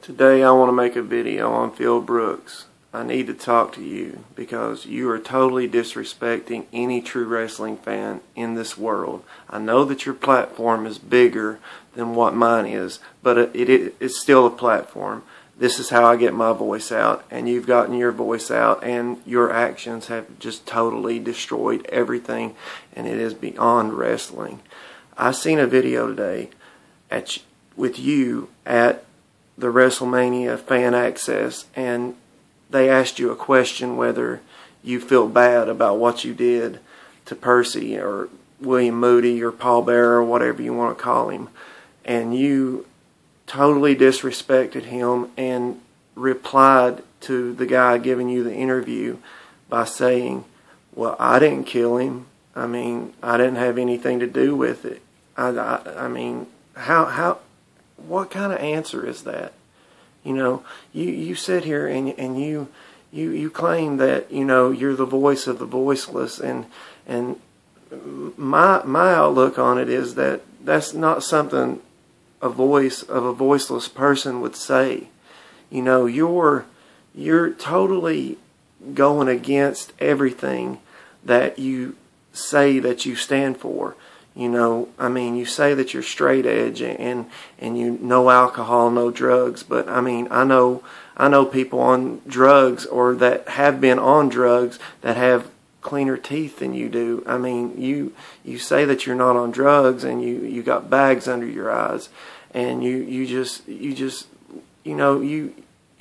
Today I want to make a video on Phil Brooks. I need to talk to you because you are totally disrespecting any true wrestling fan in this world. I know that your platform is bigger than what mine is, but it's still a platform. This is how I get my voice out, and you've gotten your voice out, and your actions have just totally destroyed everything, and it is beyond wrestling. I seen a video today with you at the WrestleMania fan access, and they asked you a question whether you feel bad about what you did to Percy or William Moody or Paul Bearer or whatever you want to call him, and you totally disrespected him and replied to the guy giving you the interview by saying, well, I didn't kill him. I mean, I didn't have anything to do with it. I mean, what kind of answer is that? You know, you sit here and you claim that, you know, you're the voice of the voiceless, and my outlook on it is that that's not something a voice of a voiceless person would say. You know, you're totally going against everything that you say that you stand for. You know, I mean, you say that you're straight edge and you no alcohol, no drugs, but I mean, I know people on drugs or that have been on drugs that have cleaner teeth than you do. I mean, you say that you're not on drugs, and you got bags under your eyes, and you just you know, you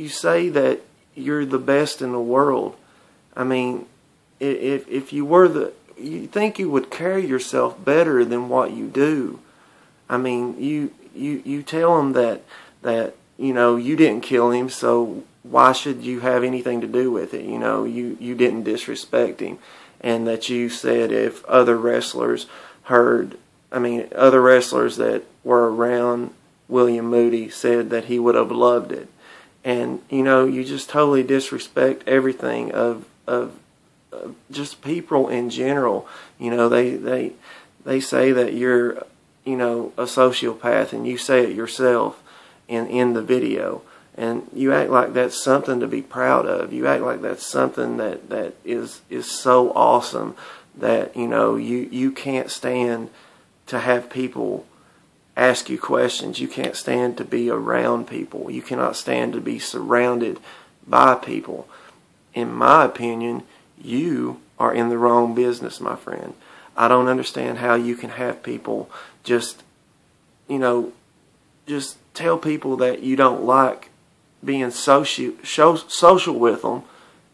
say that you're the best in the world. I mean, if you were you think you would carry yourself better than what you do. I mean, you tell him that you know, you didn't kill him, so why should you have anything to do with it? You know, you didn't disrespect him, and that you said if other wrestlers other wrestlers that were around William Moody said that he would have loved it. And you know, you just totally disrespect everything of just people in general. You know, they say that you're, you know, a sociopath, and you say it yourself in the video, and you act like that's something to be proud of. You act like that's something that is so awesome that, you know, you can't stand to have people ask you questions. You can't stand to be around people. You cannot stand to be surrounded by people. In my opinion, you are in the wrong business, my friend. I don't understand how you can have people just, you know, just tell people that you don't like being social with them,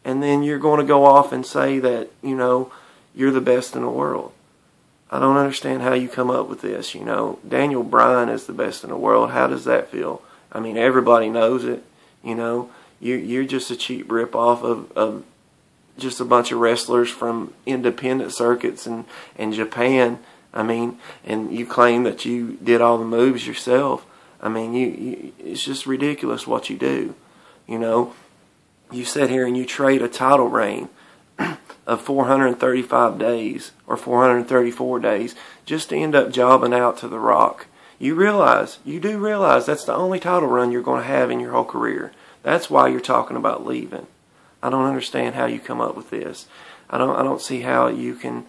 and then you're going to go off and say that, you know, you're the best in the world. I don't understand how you come up with this. You know, Daniel Bryan is the best in the world. How does that feel? I mean, everybody knows it. You know, you're just a cheap ripoff of just a bunch of wrestlers from independent circuits and Japan. I mean, and you claim that you did all the moves yourself. I mean, it's just ridiculous what you do. You know, you sit here and you trade a title reign of 435 days or 434 days just to end up jobbing out to The Rock. You do realize that's the only title run you're going to have in your whole career. That's why you're talking about leaving. I don't understand how you come up with this. I don't see how you can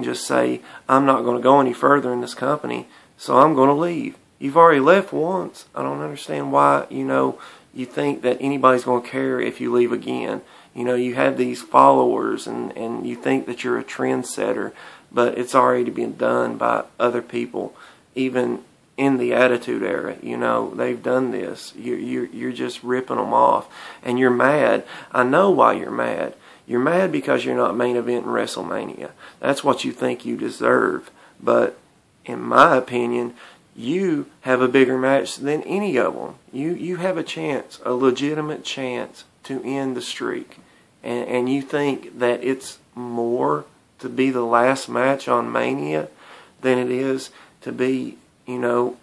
just say, I'm not going to go any further in this company, so I'm going to leave. You've already left once. I don't understand why, you know, you think that anybody's going to care if you leave again. You know, you have these followers, and you think that you're a trendsetter, but it's already been done by other people, even in the Attitude Era. You know, they've done this. You're just ripping them off, and you're mad. I know why you're mad. You're mad because you're not main event in WrestleMania. That's what you think you deserve. But in my opinion, you have a bigger match than any of them. You have a chance, a legitimate chance to end the streak, and you think that it's more to be the last match on Mania than it is to be, you know,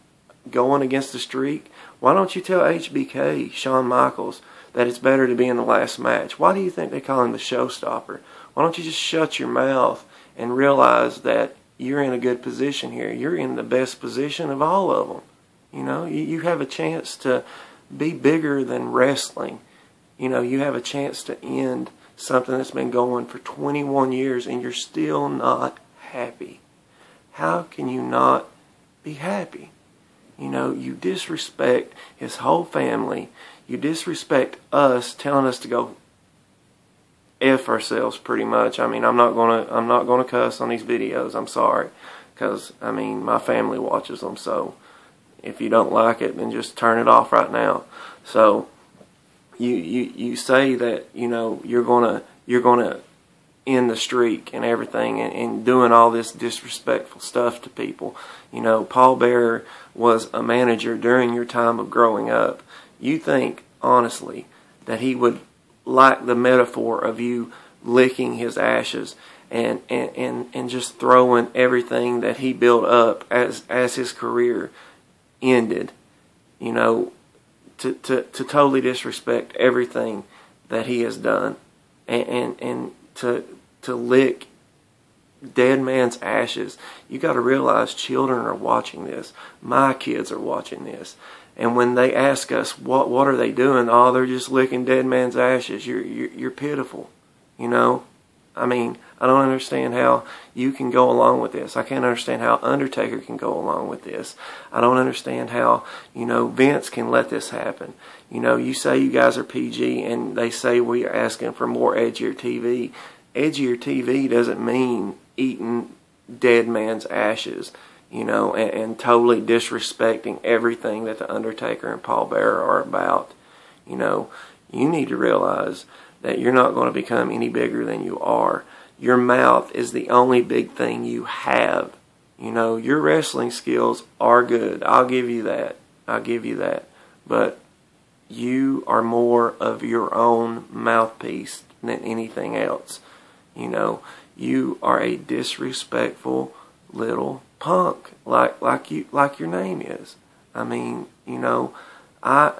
going against the streak. Why don't you tell HBK, Shawn Michaels, that it's better to be in the last match? Why do you think they call him the showstopper? Why don't you just shut your mouth and realize that you're in a good position here? You're in the best position of all of them. You know, you have a chance to be bigger than wrestling. You know, you have a chance to end something that's been going for 21 years and you're still not happy. How can you not be happy? You know, you disrespect his whole family. You disrespect us, telling us to go F ourselves pretty much. I mean, I'm not gonna cuss on these videos. I'm sorry. Because, I mean, my family watches them. So, if you don't like it, then just turn it off right now. So, you say that, you know, you're gonna end the streak and everything, and doing all this disrespectful stuff to people. You know, Paul Bearer was a manager during your time of growing up. You think, honestly, that he would like the metaphor of you licking his ashes and just throwing everything that he built up as his career ended, you know, to totally disrespect everything that he has done, and to lick dead man's ashes. You got to realize children are watching this. My kids are watching this. And when they ask us, what are they doing? Oh, they're just licking dead man's ashes. You're pitiful, you know. I mean, I don't understand how you can go along with this. I can't understand how Undertaker can go along with this. I don't understand how, you know, Vince can let this happen. You know, you say you guys are PG, and they say we are asking for more edgier TV. Edgier TV doesn't mean eating dead man's ashes, you know, and totally disrespecting everything that the Undertaker and Paul Bearer are about. You know, you need to realize that you're not going to become any bigger than you are. Your mouth is the only big thing you have. You know, your wrestling skills are good. I'll give you that. I'll give you that. But you are more of your own mouthpiece than anything else. You know, you are a disrespectful little punk, like your name is. I mean, you know, I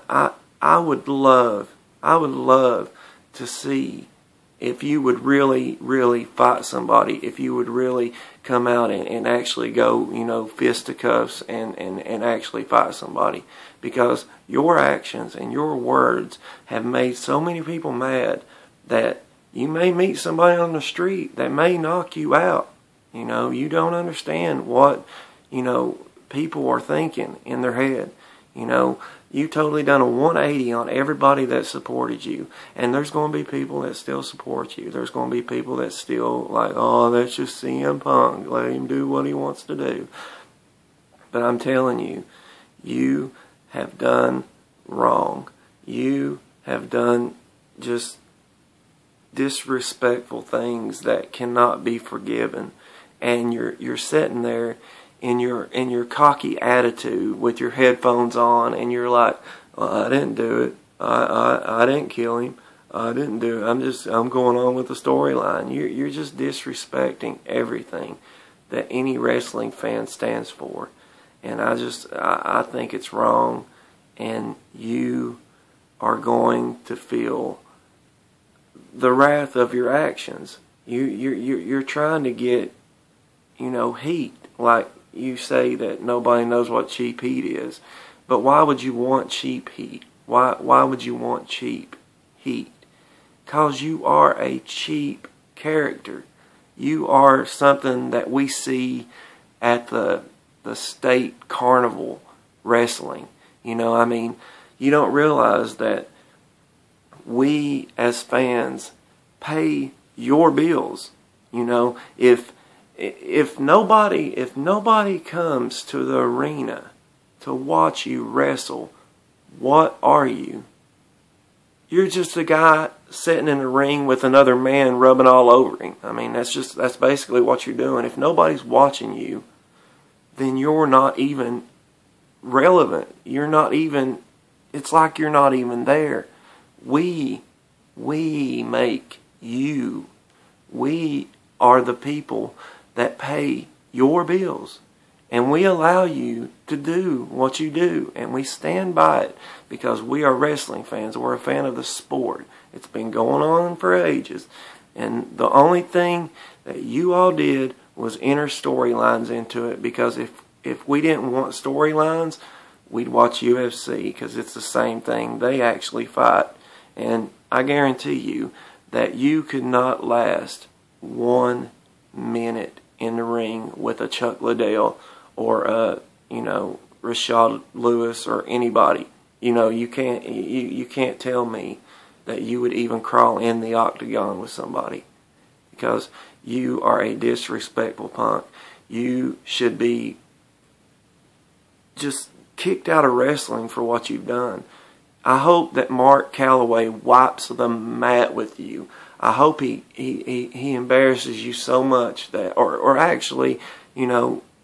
would love to see if you would really fight somebody, if you would really come out and actually go, you know, fisticuffs and actually fight somebody. Because your actions and your words have made so many people mad that you may meet somebody on the street that may knock you out. You know, you don't understand what, you know, people are thinking in their head. You know, you totally done a 180 on everybody that supported you. And there's going to be people that still support you. There's going to be people that still like, oh, that's just CM Punk. Let him do what he wants to do. But I'm telling you, you have done wrong. You have done just disrespectful things that cannot be forgiven. And you're sitting there in your cocky attitude with your headphones on, and you're like, well, I didn't do it. I didn't kill him. I didn't do it. I'm going on with the storyline. You're just disrespecting everything that any wrestling fan stands for. And I think it's wrong, and you are going to feel the wrath of your actions. You're trying to get, you know, heat. Like you say that nobody knows what cheap heat is. But why would you want cheap heat? Why would you want cheap heat? Because you are a cheap character. You are something that we see at the state carnival wrestling. You know, I mean, you don't realize that we as fans pay your bills. You know, if nobody comes to the arena to watch you wrestle, what are you? You're just a guy sitting in the ring with another man rubbing all over him. I mean, that's basically what you're doing. If nobody's watching you, then you're not even relevant. You're not even, it's like you're not even there. We make you. We are the people that pay your bills. And we allow you to do what you do. And we stand by it because we are wrestling fans. We're a fan of the sport. It's been going on for ages. And the only thing that you all did was enter storylines into it. Because if we didn't want storylines, we'd watch UFC because it's the same thing. They actually fight. And I guarantee you that you could not last 1 minute in the ring with a Chuck Liddell or Rashad Lewis or anybody. You can't tell me that you would even crawl in the octagon with somebody, because you are a disrespectful punk. You should be just kicked out of wrestling for what you've done. I hope that Mark Calloway wipes the mat with you. I hope he embarrasses you so much that, or actually,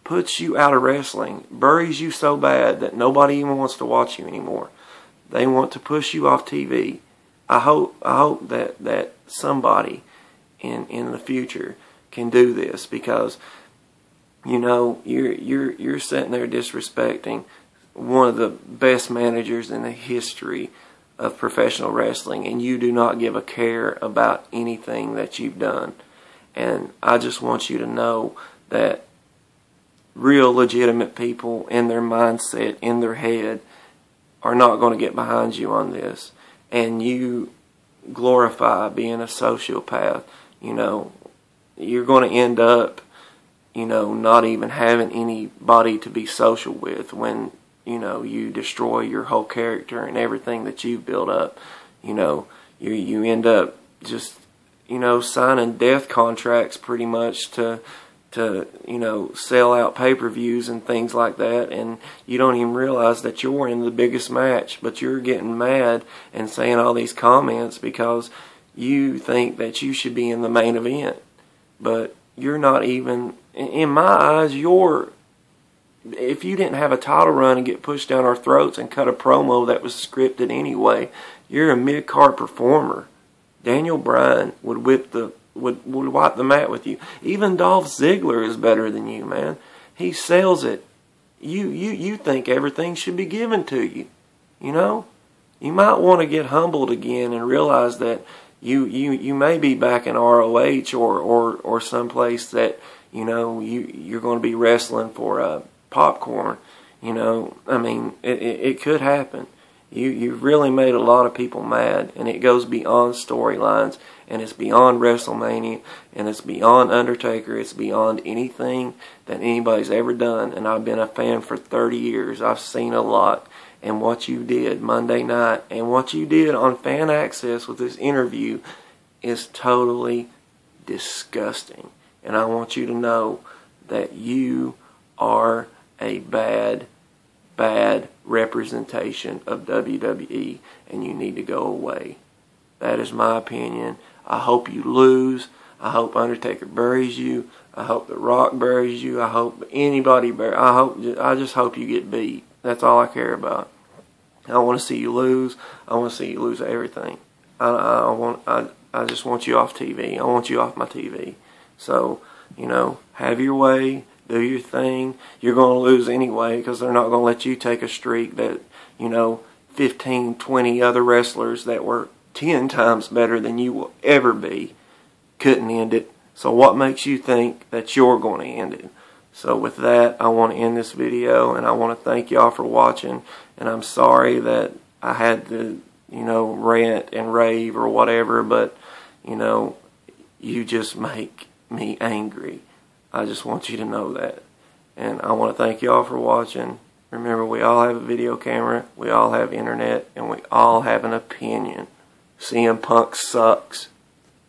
puts you out of wrestling, buries you so bad that nobody even wants to watch you anymore. They want to push you off TV. I hope that somebody in the future can do this, because you're sitting there disrespecting one of the best managers in the history of professional wrestling, and you do not give a care about anything that you've done. And I just want you to know that real legitimate people in their mindset, in their head, are not going to get behind you on this. And you glorify being a sociopath. You're going to end up, not even having anybody to be social with when, you destroy your whole character and everything that you've built up. You end up just, signing death contracts pretty much to sell out pay-per-views and things like that, and you don't even realize that you're in the biggest match, but you're getting mad and saying all these comments because you think that you should be in the main event. But you're not even, in my eyes, if you didn't have a title run and get pushed down our throats and cut a promo that was scripted anyway, you're a mid-card performer. Daniel Bryan would wipe the mat with you. Even Dolph Ziggler is better than you, man. He sells it. You think everything should be given to you. You might want to get humbled again and realize that you may be back in ROH or someplace that you're going to be wrestling for popcorn. It could happen. You've really made a lot of people mad, and it goes beyond storylines, and it's beyond WrestleMania, and it's beyond Undertaker. It's beyond anything that anybody's ever done, and I've been a fan for 30 years. I've seen a lot, and what you did Monday night and what you did on Fan Access with this interview is totally disgusting, and I want you to know that you are a bad representation of WWE, and you need to go away. That is my opinion. I hope you lose. I hope Undertaker buries you. I hope The Rock buries you. I hope anybody buries. I just hope you get beat. That's all I care about. I want to see you lose. I want to see you lose everything. I just want you off TV. I want you off my TV. So, have your way. Do your thing. You're going to lose anyway, because they're not going to let you take a streak that, 15, 20 other wrestlers that were 10 times better than you will ever be couldn't end it. So what makes you think that you're going to end it? So with that, I want to end this video, and I want to thank y'all for watching. And I'm sorry that I had to, rant and rave or whatever, but, you just make me angry. I just want you to know that. And I want to thank y'all for watching. Remember, we all have a video camera, we all have internet, and we all have an opinion. CM Punk sucks.